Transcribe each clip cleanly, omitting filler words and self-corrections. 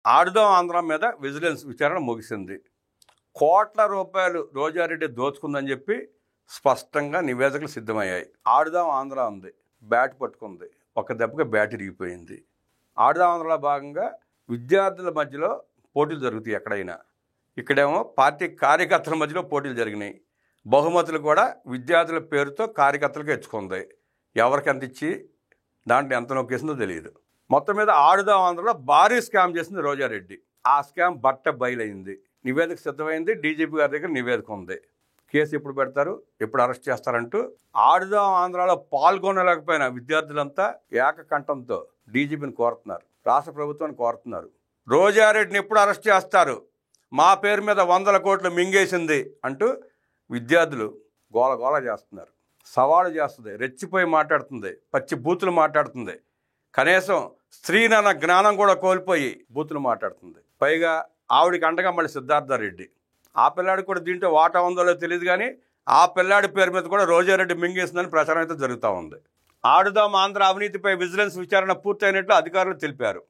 ఆడుదాం ఆంధ్ర మీద విజిలెన్స్ విచారణ ముగిసింది. కోట్ల రూపాయలు రోజారెడ్డి దోచుకుందని చెప్పి స్పష్టంగా నివేదికలు సిద్ధమయ్యాయి. ఆడుదాం ఆంధ్ర ఉంది, బ్యాట్ పట్టుకుంది, ఒక దెబ్బకి బ్యాట్ ఇరిగిపోయింది. ఆడుదాం ఆంధ్రలో భాగంగా విద్యార్థుల మధ్యలో పోటీలు జరుగుతాయి ఎక్కడైనా. ఇక్కడేమో పార్టీ కార్యకర్తల మధ్యలో పోటీలు జరిగినాయి. బహుమతులు కూడా విద్యార్థుల పేరుతో కార్యకర్తలకు ఇచ్చుకుంది. ఎవరికి ఎంత ఇచ్చి దాంట్లో ఎంత నొక్కేసిందో తెలియదు. మొత్తం మీద ఆడుదాం ఆంధ్రలో భారీ స్కామ్ చేసింది రోజారెడ్డి. ఆ స్కామ్ బట్ట బయలైంది. నివేదిక సిద్ధమైంది. డీజీపీ గారి దగ్గర నివేదిక ఉంది. కేసు ఎప్పుడు పెడతారు, ఎప్పుడు అరెస్ట్ చేస్తారంటూ ఆడుదాం ఆంధ్రలో పాల్గొనలేకపోయిన విద్యార్థులంతా ఏకకంఠంతో డీజీపీని కోరుతున్నారు, రాష్ట్ర ప్రభుత్వాన్ని కోరుతున్నారు. రోజారెడ్డిని ఎప్పుడు అరెస్ట్ చేస్తారు, మా పేరు మీద 100 కోట్లు మింగేసింది అంటూ విద్యార్థులు గోల చేస్తున్నారు. సవాలు చేస్తుంది, రెచ్చిపోయి మాట్లాడుతుంది, పచ్చి బూతులు మాట్లాడుతుంది. కనీసం స్త్రీనన్న జ్ఞానం కూడా కోల్పోయి బూతులు మాట్లాడుతుంది. పైగా ఆవిడికి అండగా మళ్ళీ సిద్ధార్థ రెడ్డి. ఆ పిల్లాడికి కూడా దీంట్లో వాటా ఉందో తెలియదు, కానీ ఆ పిల్లాడి పేరు మీద కూడా రోజారెడ్డి మింగేసిందని ప్రచారం అయితే జరుగుతూ ఉంది. ఆడుదాం ఆంధ్ర అవినీతిపై విజిలెన్స్ విచారణ పూర్తయినట్లు అధికారులు తెలిపారు.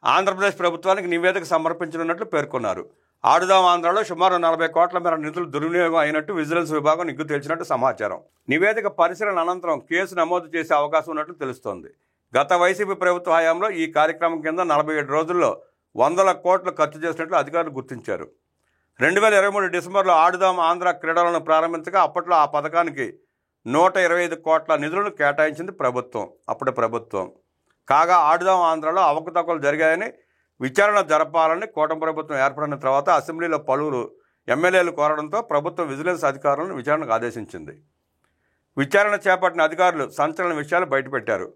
ఆంధ్రప్రదేశ్ ప్రభుత్వానికి నివేదిక సమర్పించనున్నట్లు పేర్కొన్నారు. ఆడుదాం ఆంధ్రలో సుమారు 40 కోట్ల మేర నిధులు దుర్వినియోగం అయినట్టు విజిలెన్స్ విభాగం నిగ్గు తేల్చినట్టు సమాచారం. నివేదిక పరిశీలన అనంతరం కేసు నమోదు చేసే అవకాశం ఉన్నట్లు తెలుస్తోంది. గత వైసీపీ ప్రభుత్వ హయాంలో ఈ కార్యక్రమం కింద 47 రోజుల్లో 100 కోట్లు ఖర్చు చేసినట్లు అధికారులు గుర్తించారు. 2023 డిసెంబర్లో ఆడుదాం ఆంధ్ర క్రీడలను ప్రారంభించగా అప్పట్లో ఆ పథకానికి 125 కోట్ల నిధులను కేటాయించింది ప్రభుత్వం, అప్పటి ప్రభుత్వం. కాగా ఆడుదాం ఆంధ్రలో అవకతవకలు జరిగాయని విచారణ జరపాలని కూటమి ప్రభుత్వం ఏర్పడిన తర్వాత అసెంబ్లీలో పలువురు ఎమ్మెల్యేలు కోరడంతో ప్రభుత్వం విజిలెన్స్ అధికారులను విచారణకు ఆదేశించింది. విచారణ చేపట్టిన అధికారులు సంచలన విషయాలు బయటపెట్టారు.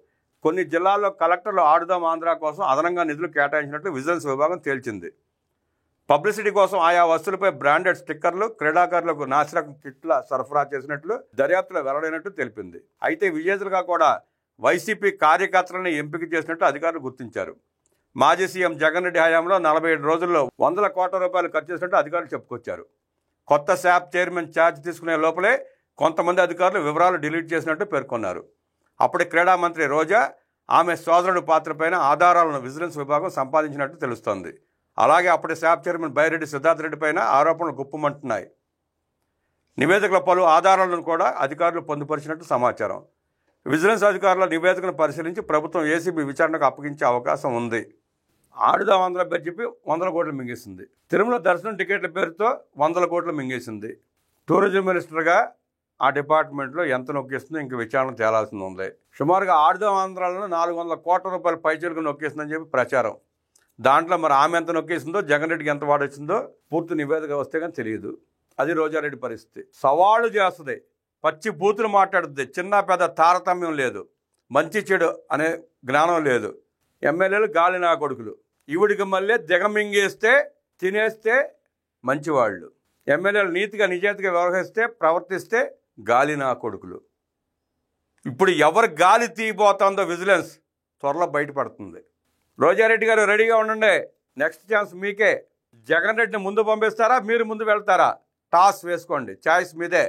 కొన్ని జిల్లాల్లో కలెక్టర్లు ఆడుదాం ఆంధ్ర కోసం అదనంగా నిధులు కేటాయించినట్లు విజిలెన్స్ విభాగం తేల్చింది. పబ్లిసిటీ కోసం ఆయా వస్తువులపై బ్రాండెడ్ స్టిక్కర్లు, క్రీడాకారులకు నాసిరకం కిట్ల సరఫరా చేసినట్లు దర్యాప్తులో వెల్లడైనట్టు తెలిపింది. అయితే విజేతలుగా కూడా వైసీపీ కార్యకర్తలను ఎంపిక చేసినట్లు అధికారులు గుర్తించారు. మాజీ సీఎం జగన్ రెడ్డి హయాంలో 47 రోజుల్లో 100 కోట్ల రూపాయలు ఖర్చు చేసినట్టు అధికారులు చెప్పుకొచ్చారు. కొత్త శాప్ చైర్మన్ ఛార్జ్ తీసుకునే లోపలే కొంతమంది అధికారులు వివరాలు డిలీట్ చేసినట్టు పేర్కొన్నారు. అప్పటి క్రీడా మంత్రి రోజా, ఆమె సోదరుడు పాత్రపైన ఆధారాలను విజిలెన్స్ విభాగం సంపాదించినట్టు తెలుస్తోంది. అలాగే అప్పటి శాప్ చైర్మన్ బైరెడ్డి సిద్ధార్థ రెడ్డి పైన ఆరోపణలు గుప్పమంటున్నాయి. నివేదికల పలు ఆధారాలను కూడా అధికారులు పొందుపరిచినట్టు సమాచారం. విజిలెన్స్ అధికారుల నివేదికను పరిశీలించి ప్రభుత్వం ఏసీబీ విచారణకు అప్పగించే అవకాశం ఉంది. ఆడుదాం ఆంధ్ర పేరు చెప్పి 100 కోట్లు మింగేసింది. తిరుమల దర్శనం టికెట్ల పేరుతో 100 కోట్లు మింగేసింది. టూరిజం మినిస్టర్గా ఆ డిపార్ట్మెంట్లో ఎంత నొక్కేస్తుందో ఇంక విచారణ తేలాల్సింది ఉంది. సుమారుగా ఆడుదాం ఆంధ్రాలను 400 కోట్ల రూపాయల పైచలకు నొక్కేసిందని చెప్పి ప్రచారం. దాంట్లో మరి ఆమె ఎంత నొక్కేసిందో, జగన్ రెడ్డికి ఎంత వాడొచ్చిందో పూర్తి నివేదిక వస్తే కానీ తెలియదు. అది రోజారెడ్డి పరిస్థితి. సవాళ్ళు చేస్తుంది, పచ్చి బూతులు మాట్లాడుతుంది, చిన్న పెద్ద తారతమ్యం లేదు, మంచి చెడు అనే జ్ఞానం లేదు. ఎమ్మెల్యేలు గాలి నా కొడుకులు. ఈవిడికి మళ్ళీ దిగమింగేస్తే తినేస్తే మంచివాళ్ళు. ఎమ్మెల్యేలు నీతిగా నిజాయితీగా వ్యవహరిస్తే ప్రవర్తిస్తే గాలి నా కొడుకులు. ఇప్పుడు ఎవరు గాలి తీయబోతుందో విజిలెన్స్ త్వరలో బయటపడుతుంది. రోజారెడ్డి గారు రెడీగా ఉండండి, నెక్స్ట్ ఛాన్స్ మీకే. జగన్ రెడ్డిని ముందు పంపిస్తారా, మీరు ముందు వెళ్తారా? టాస్ వేసుకోండి, ఛాయిస్ మీదే.